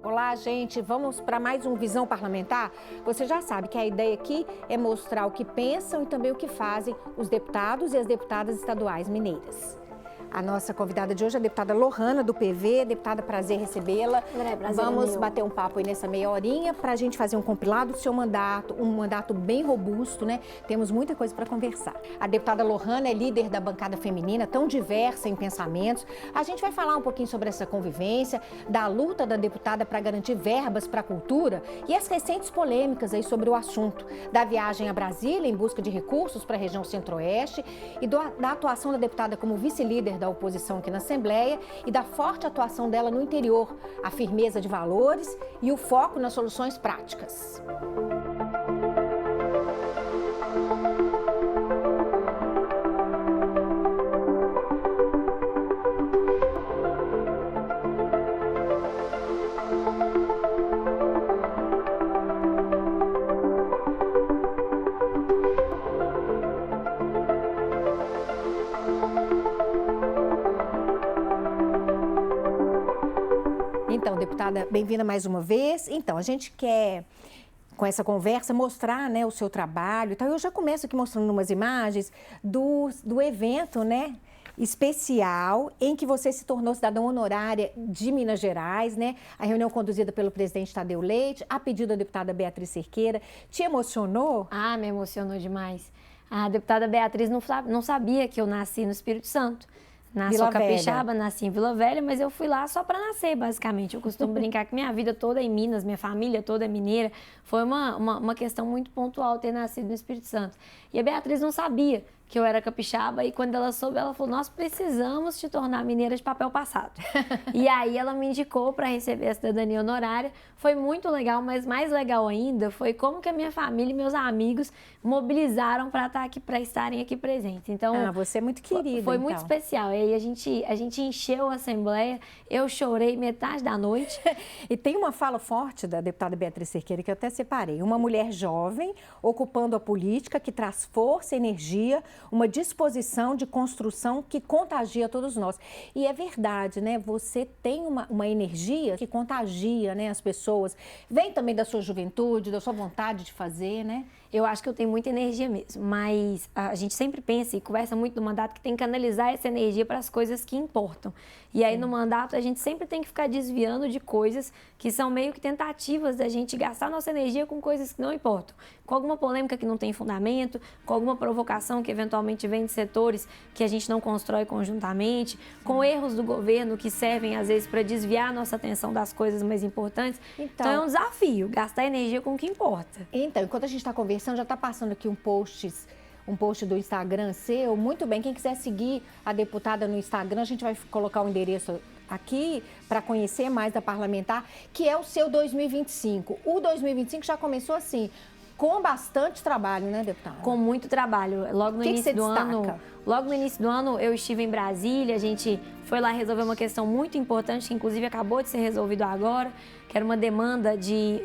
Olá, gente. Vamos para mais um Visão Parlamentar? Você já sabe que a ideia aqui é mostrar o que pensam e também o que fazem os deputados e as deputadas estaduais mineiras. A nossa convidada de hoje é a deputada Lohana, do PV. Deputada, prazer recebê-la. Vamos bater um papo aí nessa meia horinha para a gente fazer um compilado do seu mandato, um mandato bem robusto, né? Temos muita coisa para conversar. A deputada Lohana é líder da bancada feminina, tão diversa em pensamentos. A gente vai falar um pouquinho sobre essa convivência, da luta da deputada para garantir verbas para a cultura e as recentes polêmicas aí sobre o assunto, da viagem a Brasília em busca de recursos para a região centro-oeste e da atuação da deputada como vice-líder da oposição aqui na Assembleia e da forte atuação dela no interior, a firmeza de valores e o foco nas soluções práticas. Então, deputada, bem-vinda mais uma vez. Então, a gente quer, com essa conversa, mostrar, né, o seu trabalho. Então, eu já começo aqui mostrando umas imagens do evento, né, especial em que você se tornou cidadã honorária de Minas Gerais, né? A reunião conduzida pelo presidente Tadeu Leite, a pedido da deputada Beatriz Cerqueira. Te emocionou? Ah, me emocionou demais. A deputada Beatriz não sabia que eu nasci no Espírito Santo. Nasci em Capixaba, nasci em Vila Velha, mas eu fui lá só para nascer, basicamente. Eu costumo brincar que minha vida toda é em Minas, minha família toda é mineira. Foi uma questão muito pontual ter nascido no Espírito Santo. E a Beatriz não sabia que eu era capixaba e quando ela soube, ela falou, nós precisamos te tornar mineira de papel passado. E aí ela me indicou para receber a cidadania honorária. Foi muito legal, mas mais legal ainda foi como que a minha família e meus amigos mobilizaram para estarem aqui presentes. Então, você é muito querida, foi muito especial. E aí a gente encheu a Assembleia, eu chorei metade da noite. E tem uma fala forte da deputada Beatriz Cerqueira que eu até separei. Uma mulher jovem ocupando a política que traz força, energia, uma disposição de construção que contagia todos nós. E é verdade, né? Você tem uma energia que contagia, né, as pessoas. Vem também da sua juventude, da sua vontade de fazer, né? Eu acho que eu tenho muita energia mesmo, mas a gente sempre pensa e conversa muito no mandato que tem que canalizar essa energia para as coisas que importam. E aí no mandato a gente sempre tem que ficar desviando de coisas que são meio que tentativas da gente gastar nossa energia com coisas que não importam. Com alguma polêmica que não tem fundamento, com alguma provocação que eventualmente vem de setores que a gente não constrói conjuntamente, com erros do governo que servem às vezes para desviar a nossa atenção das coisas mais importantes. Então é um desafio, gastar energia com o que importa. Então, enquanto a gente está conversando, já está passando aqui um post do Instagram seu. Muito bem, quem quiser seguir a deputada no Instagram, a gente vai colocar o endereço aqui para conhecer mais da parlamentar, que é o seu 2025. O 2025 já começou assim, com bastante trabalho, né, deputada? Com muito trabalho. Logo no início do ano, eu estive em Brasília, a gente foi lá resolver uma questão muito importante, que inclusive acabou de ser resolvido agora, que era uma demanda de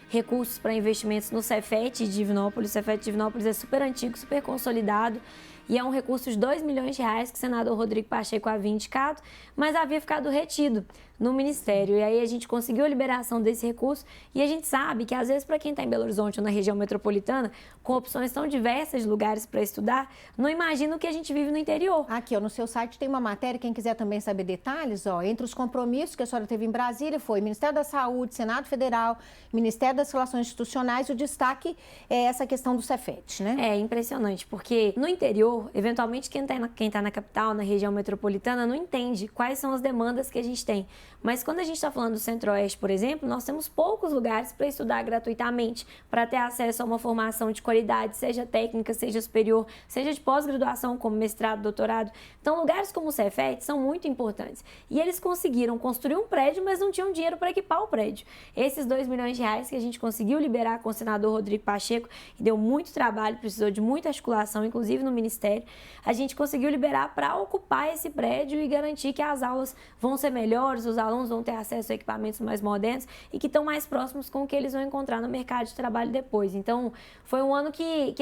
recursos para investimentos no Cefet de Divinópolis. O Cefet de Divinópolis é super antigo, super consolidado, e é um recurso de R$2 milhões que o senador Rodrigo Pacheco havia indicado, mas havia ficado retido no Ministério. E aí a gente conseguiu a liberação desse recurso e a gente sabe que, às vezes, para quem está em Belo Horizonte ou na região metropolitana, com opções tão diversas de lugares para estudar, não imagina o que a gente vive no interior. Aqui, ó, no seu site tem uma matéria, quem quiser também saber detalhes, ó, entre os compromissos que a senhora teve em Brasília foi Ministério da Saúde, Senado Federal, Ministério das Relações Institucionais, o destaque é essa questão do Cefet, né? É impressionante, porque no interior, eventualmente quem tá na capital, na região metropolitana, não entende quais são as demandas que a gente tem. Mas quando a gente está falando do Centro-Oeste, por exemplo, nós temos poucos lugares para estudar gratuitamente, para ter acesso a uma formação de qualidade, seja técnica, seja superior, seja de pós-graduação, como mestrado, doutorado. Então, lugares como o Cefet são muito importantes. E eles conseguiram construir um prédio, mas não tinham dinheiro para equipar o prédio. Esses R$2 milhões que a gente conseguiu liberar com o senador Rodrigo Pacheco, e deu muito trabalho, precisou de muita articulação, inclusive no Ministério, a gente conseguiu liberar para ocupar esse prédio e garantir que as aulas vão ser melhores, os seus alunos vão ter acesso a equipamentos mais modernos e que estão mais próximos com o que eles vão encontrar no mercado de trabalho depois. Então, foi um ano que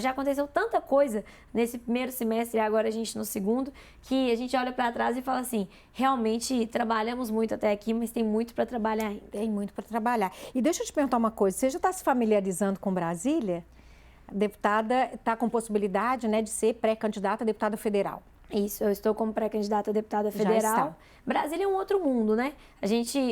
já aconteceu tanta coisa nesse primeiro semestre e agora a gente no segundo, que a gente olha para trás e fala assim, realmente trabalhamos muito até aqui, mas tem muito para trabalhar ainda. Tem muito para trabalhar. E deixa eu te perguntar uma coisa, você já está se familiarizando com Brasília? A deputada está com possibilidade, né, de ser pré-candidata a deputada federal. Isso, eu estou como pré-candidata a deputada federal. Brasília é um outro mundo, né?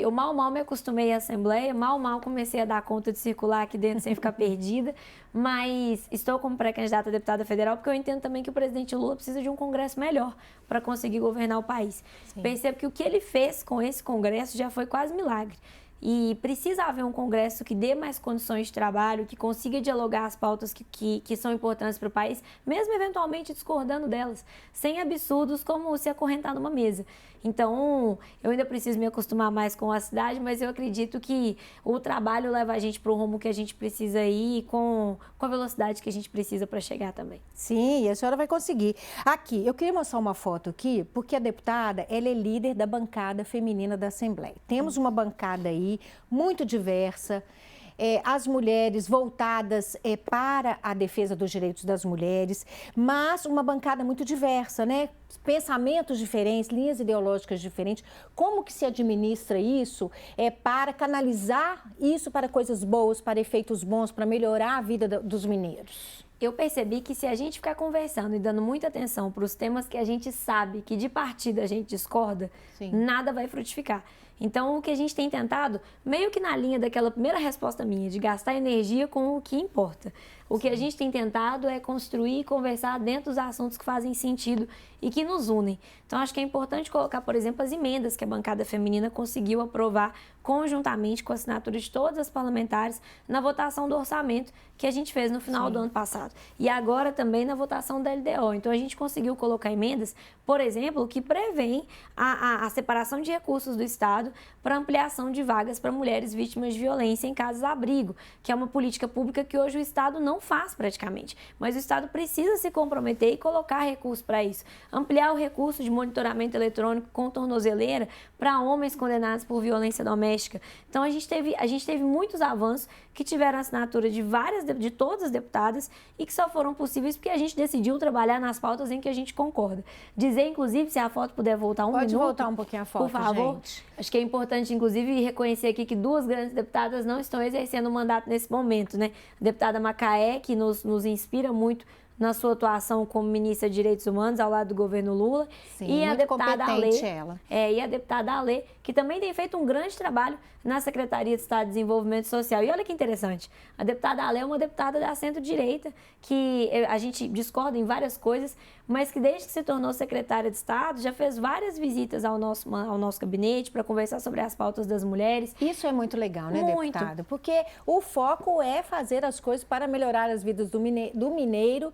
Eu mal me acostumei à Assembleia, mal comecei a dar conta de circular aqui dentro sem ficar perdida, mas estou como pré-candidata a deputada federal porque eu entendo também que o presidente Lula precisa de um Congresso melhor para conseguir governar o país. Sim. Percebo que o que ele fez com esse Congresso já foi quase milagre. E precisa haver um Congresso que dê mais condições de trabalho, que consiga dialogar as pautas que são importantes para o país, mesmo eventualmente discordando delas, sem absurdos como se acorrentar numa mesa. Então, eu ainda preciso me acostumar mais com a cidade, mas eu acredito que o trabalho leva a gente para o rumo que a gente precisa ir, com a velocidade que a gente precisa para chegar também. Sim, e a senhora vai conseguir. Aqui, eu queria mostrar uma foto aqui, porque a deputada, ela é líder da bancada feminina da Assembleia. Temos uma bancada aí, muito diversa, as mulheres voltadas para a defesa dos direitos das mulheres, mas uma bancada muito diversa, né? Pensamentos diferentes, linhas ideológicas diferentes. Como que se administra isso para canalizar isso para coisas boas, para efeitos bons, para melhorar a vida dos mineiros? Eu percebi que se a gente ficar conversando e dando muita atenção para os temas que a gente sabe que de partida a gente discorda, Sim. nada vai frutificar. Então, o que a gente tem tentado, meio que na linha daquela primeira resposta minha, de gastar energia com o que importa. O que a gente tem tentado é construir e conversar dentro dos assuntos que fazem sentido e que nos unem. Então, acho que é importante colocar, por exemplo, as emendas que a bancada feminina conseguiu aprovar conjuntamente com a assinatura de todas as parlamentares na votação do orçamento que a gente fez no final Sim. do ano passado. E agora também na votação da LDO. Então, a gente conseguiu colocar emendas, por exemplo, que prevêem a separação de recursos do Estado para ampliação de vagas para mulheres vítimas de violência em casas-abrigo, que é uma política pública que hoje o Estado não faz praticamente. Mas o Estado precisa se comprometer e colocar recursos para isso. Ampliar o recurso de monitoramento eletrônico com tornozeleira para homens condenados por violência doméstica. Então, a gente teve muitos avanços que tiveram assinatura de todas as deputadas e que só foram possíveis porque a gente decidiu trabalhar nas pautas em que a gente concorda. Dizer, inclusive, se a foto puder voltar um minuto. Pode voltar um pouquinho a foto, por favor. Gente. Acho que é importante, inclusive, reconhecer aqui que duas grandes deputadas não estão exercendo o mandato nesse momento, né? A deputada Macaé, que nos inspira muito na sua atuação como ministra de Direitos Humanos ao lado do governo Lula. Sim, e a deputada Alê, ela. E a deputada Alê, que também tem feito um grande trabalho na Secretaria de Estado de Desenvolvimento Social. E olha que interessante, a deputada Alê é uma deputada da centro-direita, que a gente discorda em várias coisas, mas que desde que se tornou secretária de Estado, já fez várias visitas ao nosso gabinete para conversar sobre as pautas das mulheres. Isso é muito legal, né, muito. deputada? Porque o foco é fazer as coisas para melhorar as vidas do mineiro,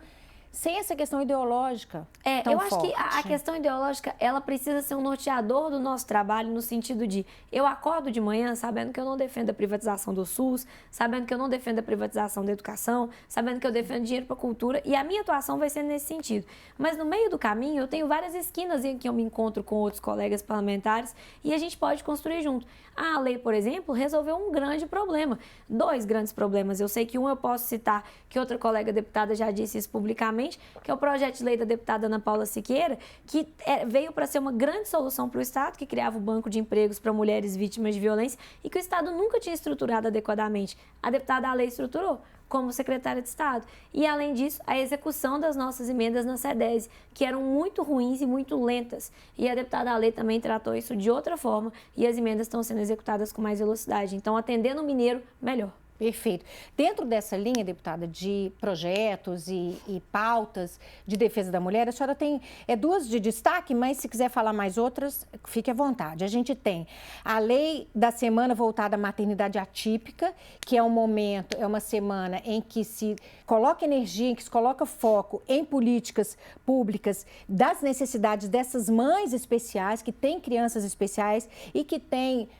sem essa questão ideológica tão eu acho forte. que a questão ideológica, ela precisa ser um norteador do nosso trabalho no sentido de, eu acordo de manhã sabendo que eu não defendo a privatização do SUS, sabendo que eu não defendo a privatização da educação, sabendo que eu defendo dinheiro para a cultura, e a minha atuação vai ser nesse sentido. Mas no meio do caminho, eu tenho várias esquinas em que eu me encontro com outros colegas parlamentares e a gente pode construir junto. A lei, por exemplo, resolveu um grande problema, 2 grandes problemas. Eu sei que um eu posso citar, que outra colega deputada já disse isso publicamente, que é o projeto de lei da deputada Ana Paula Siqueira, que veio para ser uma grande solução para o Estado, que criava o banco de empregos para mulheres vítimas de violência e que o Estado nunca tinha estruturado adequadamente. A deputada Alê estruturou como secretária de Estado. E, além disso, a execução das nossas emendas na SEDESE, que eram muito ruins e muito lentas. E a deputada Alê também tratou isso de outra forma e as emendas estão sendo executadas com mais velocidade. Então, atendendo o mineiro, melhor. Perfeito. Dentro dessa linha, deputada, de projetos e pautas de defesa da mulher, a senhora tem 2 de destaque, mas se quiser falar mais outras, fique à vontade. A gente tem a lei da semana voltada à maternidade atípica, que é uma semana em que se coloca energia, em que se coloca foco em políticas públicas das necessidades dessas mães especiais, que têm crianças especiais e que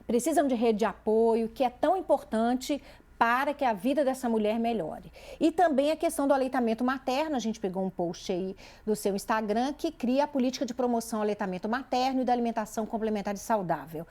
precisam de rede de apoio, que é tão importante para que a vida dessa mulher melhore. E também a questão do aleitamento materno, a gente pegou um post aí do seu Instagram que cria a política de promoção ao aleitamento materno e da alimentação complementar e saudável.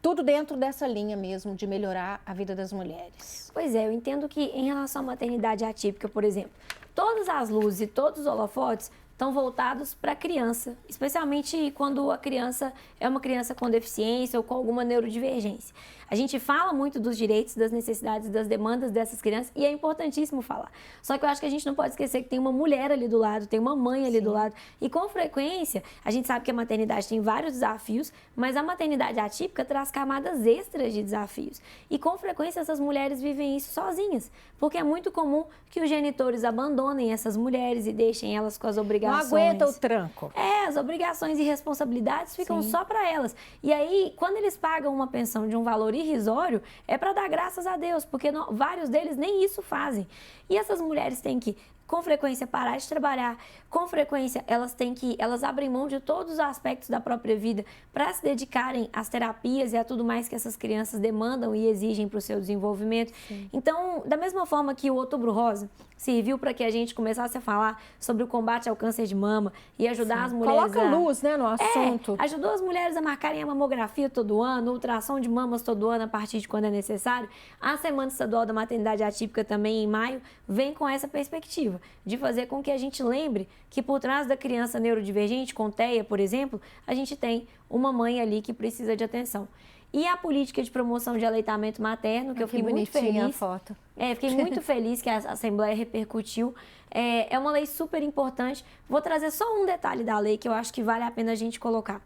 Tudo dentro dessa linha mesmo de melhorar a vida das mulheres. Pois é, eu entendo que em relação à maternidade atípica, por exemplo, todas as luzes e todos os holofotes estão voltados para a criança, especialmente quando a criança é uma criança com deficiência ou com alguma neurodivergência. A gente fala muito dos direitos, das necessidades, das demandas dessas crianças e é importantíssimo falar. Só que eu acho que a gente não pode esquecer que tem uma mulher ali do lado, tem uma mãe ali do lado. E com frequência, a gente sabe que a maternidade tem vários desafios, mas a maternidade atípica traz camadas extras de desafios. E com frequência essas mulheres vivem isso sozinhas, porque é muito comum que os genitores abandonem essas mulheres e deixem elas com as obrigações. Não aguenta o tranco. As obrigações e responsabilidades ficam só para elas. E aí, quando eles pagam uma pensão de um valor irrisório, é para dar graças a Deus, porque vários deles nem isso fazem. E essas mulheres têm que, com frequência, parar de trabalhar, com frequência, elas abrem mão de todos os aspectos da própria vida para se dedicarem às terapias e a tudo mais que essas crianças demandam e exigem para o seu desenvolvimento. Sim. Então, da mesma forma que o Outubro Rosa serviu para que a gente começasse a falar sobre o combate ao câncer de mama e ajudar as mulheres Coloca luz, né, no assunto. Ajudou as mulheres a marcarem a mamografia todo ano, ultrassom de mamas todo ano a partir de quando é necessário. A Semana Estadual da Maternidade Atípica também, em maio, vem com essa perspectiva de fazer com que a gente lembre que por trás da criança neurodivergente, com TEA, por exemplo, a gente tem uma mãe ali que precisa de atenção. E a política de promoção de aleitamento materno, que eu fiquei muito feliz. A foto. Fiquei muito feliz que a Assembleia repercutiu. É uma lei super importante. Vou trazer só um detalhe da lei que eu acho que vale a pena a gente colocar.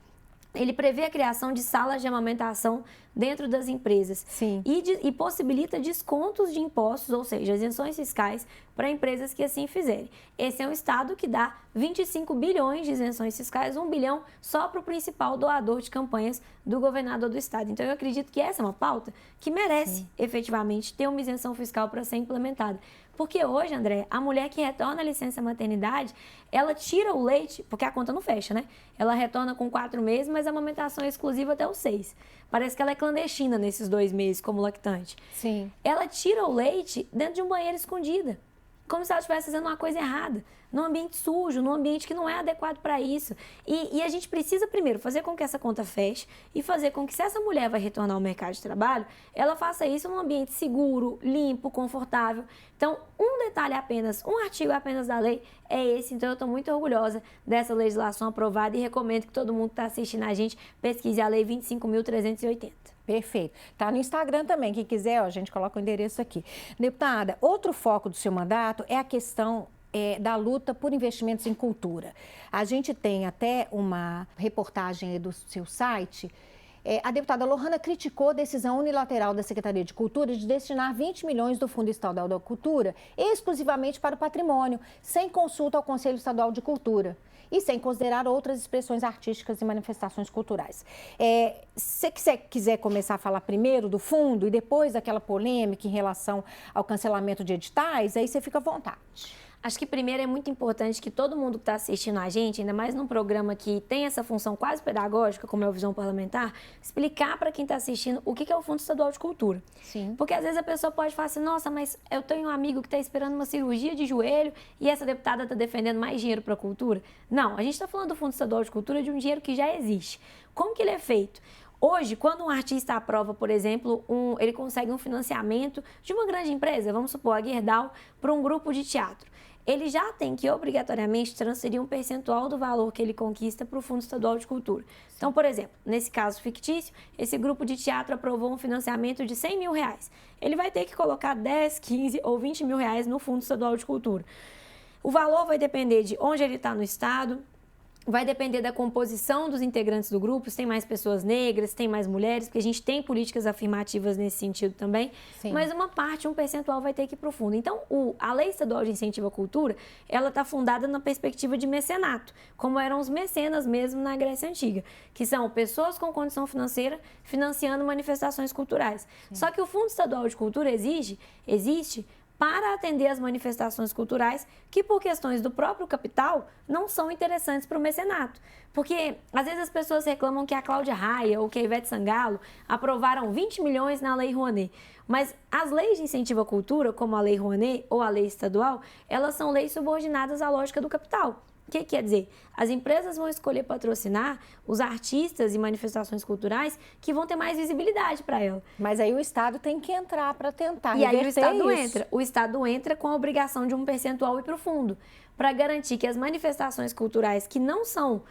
Ele prevê a criação de salas de amamentação dentro das empresas. Sim. E possibilita descontos de impostos, ou seja, isenções fiscais para empresas que assim fizerem. Esse é um estado que dá 25 bilhões de isenções fiscais, 1 bilhão só para o principal doador de campanhas do governador do estado. Então, eu acredito que essa é uma pauta que merece, efetivamente, ter uma isenção fiscal para ser implementada. Porque hoje, André, a mulher que retorna à licença maternidade, ela tira o leite, porque a conta não fecha, né? Ela retorna com 4 meses, mas a amamentação é exclusiva até os 6. Parece que ela é clandestina nesses 2 meses como lactante. Sim. Ela tira o leite dentro de um banheiro escondida, como se ela estivesse fazendo uma coisa errada, num ambiente sujo, num ambiente que não é adequado para isso. E a gente precisa, primeiro, fazer com que essa conta feche e fazer com que, se essa mulher vai retornar ao mercado de trabalho, ela faça isso num ambiente seguro, limpo, confortável. Então, um detalhe apenas, um artigo apenas da lei é esse. Então, eu estou muito orgulhosa dessa legislação aprovada e recomendo que todo mundo que está assistindo a gente pesquise a Lei 25.380. Perfeito. Está no Instagram também, quem quiser, a gente coloca o endereço aqui. Deputada, outro foco do seu mandato é a questão da luta por investimentos em cultura. A gente tem até uma reportagem aí do seu site. A deputada Lohana criticou a decisão unilateral da Secretaria de Cultura de destinar 20 milhões do Fundo Estadual da Cultura exclusivamente para o patrimônio, sem consulta ao Conselho Estadual de Cultura e sem considerar outras expressões artísticas e manifestações culturais. Se você quiser começar a falar primeiro do fundo e depois daquela polêmica em relação ao cancelamento de editais, aí você fica à vontade. Acho que primeiro é muito importante que todo mundo que está assistindo a gente, ainda mais num programa que tem essa função quase pedagógica, como é o Visão Parlamentar, explicar para quem está assistindo o que é o Fundo Estadual de Cultura. Sim. Porque às vezes a pessoa pode falar assim, nossa, mas eu tenho um amigo que está esperando uma cirurgia de joelho e essa deputada está defendendo mais dinheiro para a cultura. Não, a gente está falando do Fundo Estadual de Cultura de um dinheiro que já existe. Como que ele é feito? Hoje, quando um artista aprova, por exemplo, ele consegue um financiamento de uma grande empresa, vamos supor, a Gerdau, para um grupo de teatro. Ele já tem que, obrigatoriamente, transferir um percentual do valor que ele conquista para o Fundo Estadual de Cultura. Sim. Então, por exemplo, nesse caso fictício, esse grupo de teatro aprovou um financiamento de R$100 mil. Ele vai ter que colocar 10, 15 ou 20 mil reais no Fundo Estadual de Cultura. O valor vai depender de onde ele está no estado, vai depender da composição dos integrantes do grupo, se tem mais pessoas negras, se tem mais mulheres, porque a gente tem políticas afirmativas nesse sentido também. Sim. Mas uma parte, um percentual vai ter que ir para o fundo. Então, a Lei Estadual de Incentivo à Cultura, ela está fundada na perspectiva de mecenato, como eram os mecenas mesmo na Grécia Antiga, que são pessoas com condição financeira financiando manifestações culturais. Sim. Só que o Fundo Estadual de Cultura existe para atender as manifestações culturais que, por questões do próprio capital, não são interessantes para o mecenato. Porque, às vezes, as pessoas reclamam que a Cláudia Raia ou que a Ivete Sangalo aprovaram 20 milhões na Lei Rouanet. Mas as leis de incentivo à cultura, como a Lei Rouanet ou a lei estadual, elas são leis subordinadas à lógica do capital. O que quer dizer? As empresas vão escolher patrocinar os artistas e manifestações culturais que vão ter mais visibilidade para ela. Mas aí o Estado tem que entrar para tentar reverter isso. E aí o Estado entra. O Estado entra com a obrigação de um percentual ir para o fundo, para garantir que as manifestações culturais que não são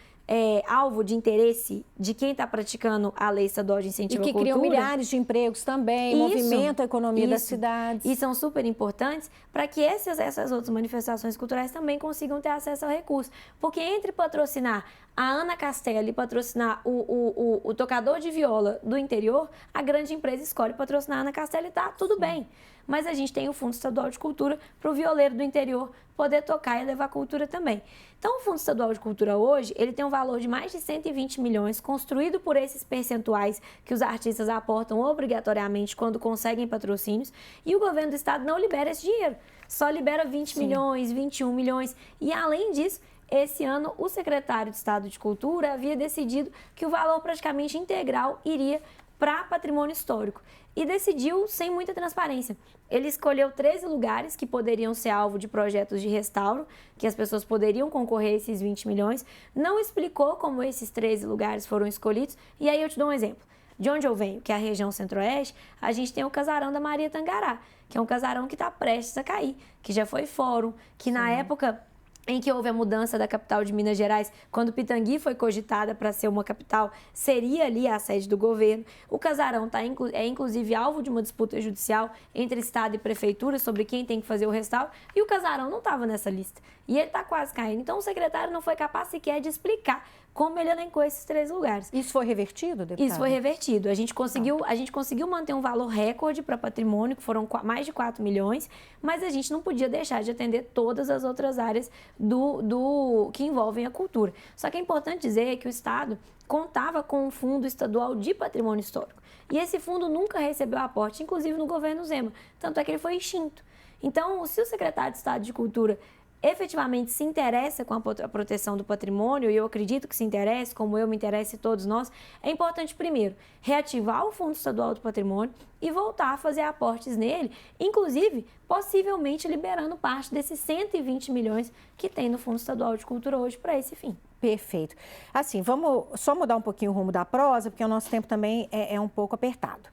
alvo de interesse de quem está praticando a lei estadual de incentivo à cultura. E que criam milhares de empregos também, movimentam a economia das cidades. E são super importantes para que essas outras manifestações culturais também consigam ter acesso ao recurso. Porque entre patrocinar a Ana Castela e patrocinar o tocador de viola do interior, a grande empresa escolhe patrocinar a Ana Castela e tá tudo bem. Mas a gente tem o Fundo Estadual de Cultura para o violeiro do interior poder tocar e levar cultura também. Então, o Fundo Estadual de Cultura hoje, ele tem um valor de mais de 120 milhões, construído por esses percentuais que os artistas aportam obrigatoriamente quando conseguem patrocínios, e o governo do estado não libera esse dinheiro, só libera 20 milhões, 21 milhões, e além disso, esse ano o secretário de Estado de Cultura havia decidido que o valor praticamente integral iria para patrimônio histórico. E decidiu sem muita transparência. Ele escolheu 13 lugares que poderiam ser alvo de projetos de restauro, que as pessoas poderiam concorrer a esses 20 milhões. Não explicou como esses 13 lugares foram escolhidos. E aí eu te dou um exemplo. De onde eu venho, que é a região centro-oeste, a gente tem o casarão da Maria Tangará, que é um casarão que está prestes a cair, que já foi fórum, que na época em que houve a mudança da capital de Minas Gerais, quando Pitangui foi cogitada para ser uma capital, seria ali a sede do governo. O casarão é inclusive alvo de uma disputa judicial entre Estado e Prefeitura sobre quem tem que fazer o restauro, e o casarão não estava nessa lista. E ele está quase caindo. Então o secretário não foi capaz sequer de explicar como ele elencou esses 3 lugares. Isso foi revertido, deputada? Isso foi revertido. A gente conseguiu manter um valor recorde para patrimônio, que foram mais de 4 milhões, mas a gente não podia deixar de atender todas as outras áreas que envolvem a cultura. Só que é importante dizer que o Estado contava com um fundo estadual de patrimônio histórico. E esse fundo nunca recebeu aporte, inclusive no governo Zema. Tanto é que ele foi extinto. Então, se o secretário de Estado de Cultura efetivamente se interessa com a proteção do patrimônio, e eu acredito que se interessa, como eu me interesso e todos nós, é importante, primeiro, reativar o Fundo Estadual do Patrimônio e voltar a fazer aportes nele, inclusive, possivelmente liberando parte desses 120 milhões que tem no Fundo Estadual de Cultura hoje para esse fim. Perfeito. Assim, vamos só mudar um pouquinho o rumo da prosa, porque o nosso tempo também é um pouco apertado.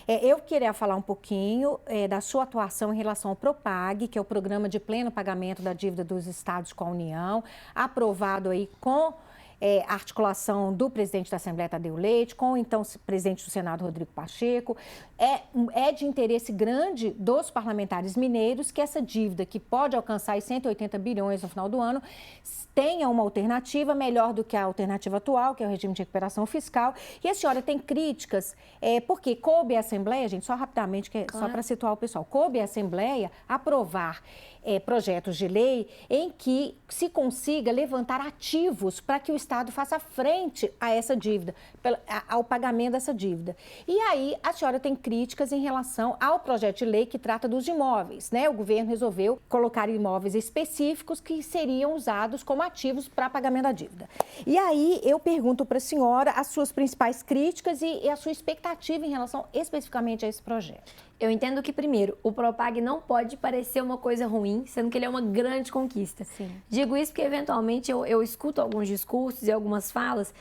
Eu queria falar um pouquinho da sua atuação em relação ao PROPAG, que é o Programa de Pleno Pagamento da Dívida dos Estados com a União, aprovado aí com a articulação do presidente da Assembleia, Tadeu Leite, com o então presidente do Senado, Rodrigo Pacheco. É de interesse grande dos parlamentares mineiros que essa dívida, que pode alcançar 180 bilhões no final do ano, tenha uma alternativa melhor do que a alternativa atual, que é o regime de recuperação fiscal. E a senhora tem críticas, porque coube à Assembleia, gente, só rapidamente, só para situar o pessoal, coube à Assembleia aprovar projetos de lei em que se consiga levantar ativos para que o Estado faça frente a essa dívida, ao pagamento dessa dívida. E aí a senhora tem críticas em relação ao projeto de lei que trata dos imóveis, né? O governo resolveu colocar imóveis específicos que seriam usados como ativos para pagamento da dívida. E aí eu pergunto para a senhora as suas principais críticas e a sua expectativa em relação especificamente a esse projeto. Eu entendo que, primeiro, o PROPAG não pode parecer uma coisa ruim, sendo que ele é uma grande conquista. Sim. Digo isso porque, eventualmente, eu escuto alguns discursos e algumas falas,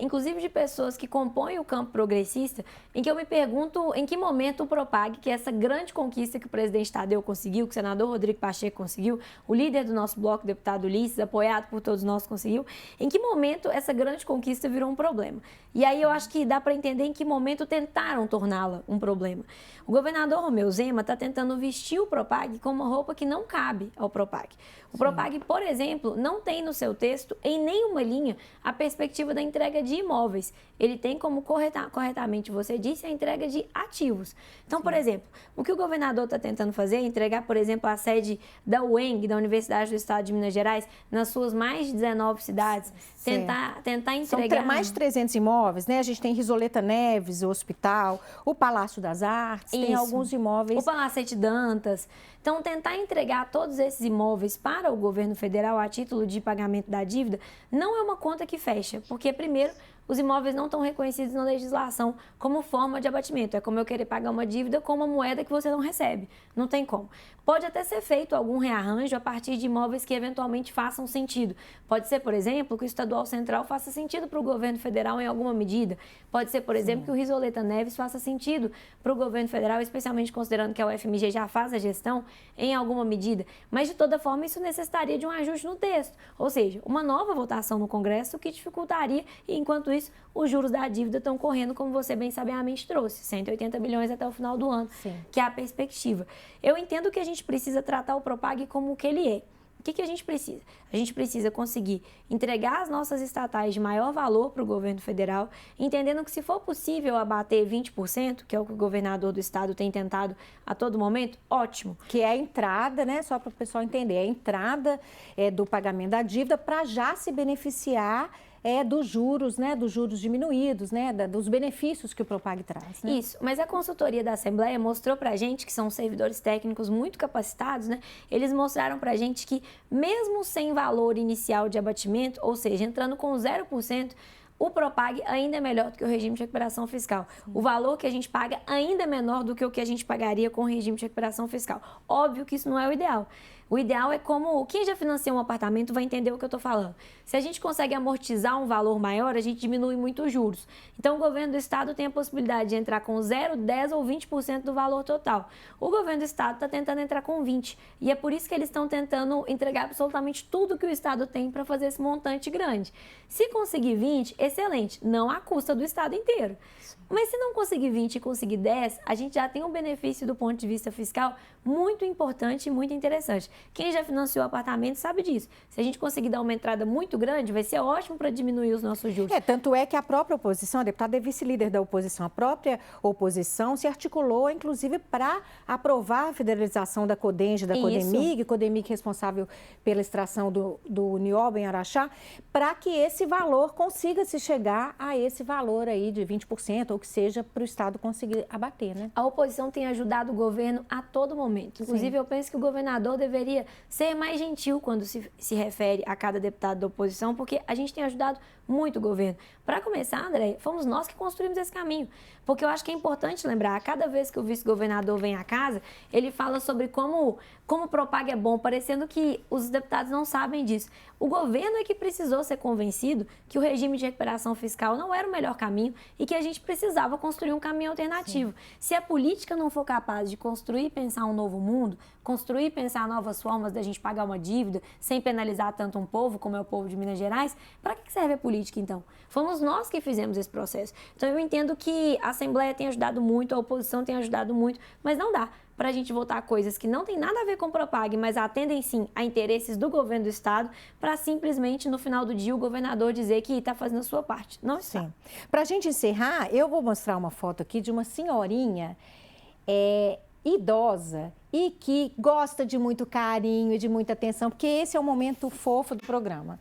inclusive de pessoas que compõem o campo progressista, em que eu me pergunto em que momento o PROPAG, que é essa grande conquista que o presidente Tadeu conseguiu, que o senador Rodrigo Pacheco conseguiu, o líder do nosso bloco, o deputado Ulisses, apoiado por todos nós, conseguiu, em que momento essa grande conquista virou um problema. E aí eu acho que dá para entender em que momento tentaram torná-la um problema. O governador Romeu Zema está tentando vestir o PROPAG com uma roupa que não cabe ao PROPAG. O PROPAG, por exemplo, não tem no seu texto, em nenhuma linha, tinha a perspectiva da entrega de imóveis. Ele tem como, corretamente você disse, a entrega de ativos. Então, por exemplo, o que o governador está tentando fazer é entregar, por exemplo, a sede da UENG, da Universidade do Estado de Minas Gerais, nas suas mais de 19 cidades, tentar entregar... São mais de 300 imóveis, né? A gente tem Risoleta Neves, o hospital, o Palácio das Artes, tem alguns imóveis... O Palacete Dantas. Então, tentar entregar todos esses imóveis para o governo federal a título de pagamento da dívida não é uma conta que fecha, porque, primeiro, os imóveis não estão reconhecidos na legislação como forma de abatimento. É como eu querer pagar uma dívida com uma moeda que você não recebe. Não tem como. Pode até ser feito algum rearranjo a partir de imóveis que eventualmente façam sentido. Pode ser, por exemplo, que o estadual central faça sentido para o governo federal em alguma medida. Pode ser, por exemplo, que o Risoleta Neves faça sentido para o governo federal, especialmente considerando que a UFMG já faz a gestão em alguma medida. Mas, de toda forma, isso necessitaria de um ajuste no texto. Ou seja, uma nova votação no Congresso que dificultaria, e enquanto isso, os juros da dívida estão correndo, como você bem sabiamente trouxe, 180 bilhões até o final do ano, que é a perspectiva. Eu entendo que a gente precisa tratar o Propag como o que ele é. O que a gente precisa? A gente precisa conseguir entregar as nossas estatais de maior valor para o governo federal, entendendo que, se for possível abater 20%, que é o que o governador do estado tem tentado a todo momento, ótimo. Que é a entrada, né? Só para o pessoal entender, a entrada do pagamento da dívida para já se beneficiar dos juros, né? Dos juros diminuídos, né? Dos benefícios que o Propag traz. Né? Isso, mas a consultoria da Assembleia mostrou para a gente, que são servidores técnicos muito capacitados, né? Eles mostraram para a gente que, mesmo sem valor inicial de abatimento, ou seja, entrando com 0%, o Propag ainda é melhor do que o regime de recuperação fiscal. O valor que a gente paga ainda é menor do que o que a gente pagaria com o regime de recuperação fiscal. Óbvio que isso não é o ideal. O ideal é como quem já financia um apartamento vai entender o que eu estou falando. Se a gente consegue amortizar um valor maior, a gente diminui muito os juros. Então, o governo do estado tem a possibilidade de entrar com 0, 10 ou 20% do valor total. O governo do estado está tentando entrar com 20%. E é por isso que eles estão tentando entregar absolutamente tudo que o estado tem para fazer esse montante grande. Se conseguir 20%, excelente. Não à custa do estado inteiro. Mas se não conseguir 20 e conseguir 10, a gente já tem um benefício do ponto de vista fiscal muito importante e muito interessante. Quem já financiou apartamento sabe disso. Se a gente conseguir dar uma entrada muito grande, vai ser ótimo para diminuir os nossos juros. Tanto é que a própria oposição, a deputada é vice-líder da oposição, a própria oposição se articulou, inclusive, para aprovar a federalização da Codenge, da Codemig responsável pela extração do nióbio em Araxá, para que esse valor consiga se chegar a esse valor aí de 20%, ou que seja, para o Estado conseguir abater, né? A oposição tem ajudado o governo a todo momento. Inclusive, eu penso que o governador deveria ser mais gentil quando se refere a cada deputado da oposição, porque a gente tem ajudado muito o governo. Para começar, André, fomos nós que construímos esse caminho. Porque eu acho que é importante lembrar, cada vez que o vice-governador vem à casa, ele fala sobre como o Propag é bom, parecendo que os deputados não sabem disso. O governo é que precisou ser convencido que o regime de recuperação fiscal não era o melhor caminho e que a gente precisava construir um caminho alternativo. Se a política não for capaz de construir e pensar um novo mundo, construir e pensar novas formas da gente pagar uma dívida sem penalizar tanto um povo como é o povo de Minas Gerais, para que serve a política, então? Fomos nós que fizemos esse processo. Então, eu entendo que a Assembleia tem ajudado muito, a oposição tem ajudado muito, mas não dá para a gente votar coisas que não tem nada a ver com o Propag, mas atendem sim a interesses do governo do estado, para simplesmente no final do dia o governador dizer que está fazendo a sua parte. Não está. Sim. Para a gente encerrar, eu vou mostrar uma foto aqui de uma senhorinha idosa e que gosta de muito carinho e de muita atenção, porque esse é o momento fofo do programa.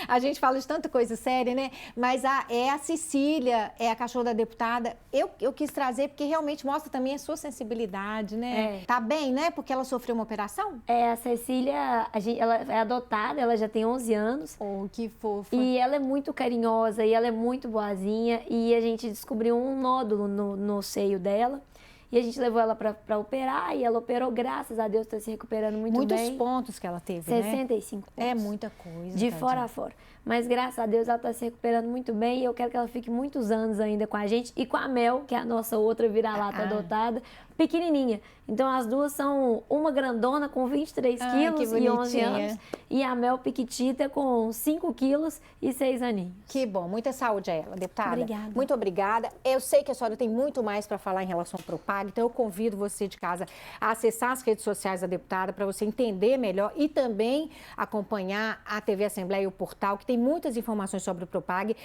A gente fala de tanta coisa séria, né? Mas a Cecília, a cachorra da deputada, eu quis trazer porque realmente mostra também a sua sensibilidade, né? Tá bem, né? Porque ela sofreu uma operação? A Cecília, ela é adotada, ela já tem 11 anos. Oh, que fofa. E ela é muito carinhosa e ela é muito boazinha. E a gente descobriu um nódulo no seio dela. E a gente levou ela para operar e ela operou, graças a Deus, está se recuperando muito bem. Muitos pontos que ela teve, 65 pontos. É muita coisa. De fora a fora. Mas, graças a Deus, ela está se recuperando muito bem e eu quero que ela fique muitos anos ainda com a gente. E com a Mel, que é a nossa outra vira-lata adotada, pequenininha. Então, as duas são uma grandona com 23 quilos e 11 anos. E a Mel Piquitita com 5 quilos e 6 aninhos. Que bom. Muita saúde a ela, deputada. Obrigada. Muito obrigada. Eu sei que a senhora tem muito mais para falar em relação ao Propag, então eu convido você de casa a acessar as redes sociais da deputada para você entender melhor e também acompanhar a TV Assembleia e o portal, que tem muitas informações sobre o Propag.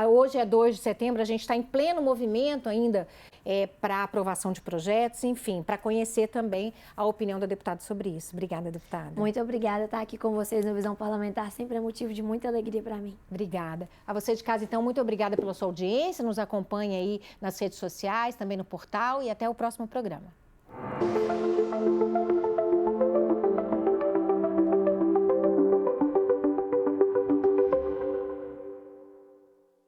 Hoje é 2 de setembro, a gente está em pleno movimento ainda para aprovação de projetos, enfim, para conhecer também a opinião da deputada sobre isso. Obrigada, deputada. Muito obrigada. Estar aqui com vocês no Visão Parlamentar sempre é motivo de muita alegria para mim. Obrigada. A você de casa, então, muito obrigada pela sua audiência. Nos acompanhe aí nas redes sociais, também no portal e até o próximo programa.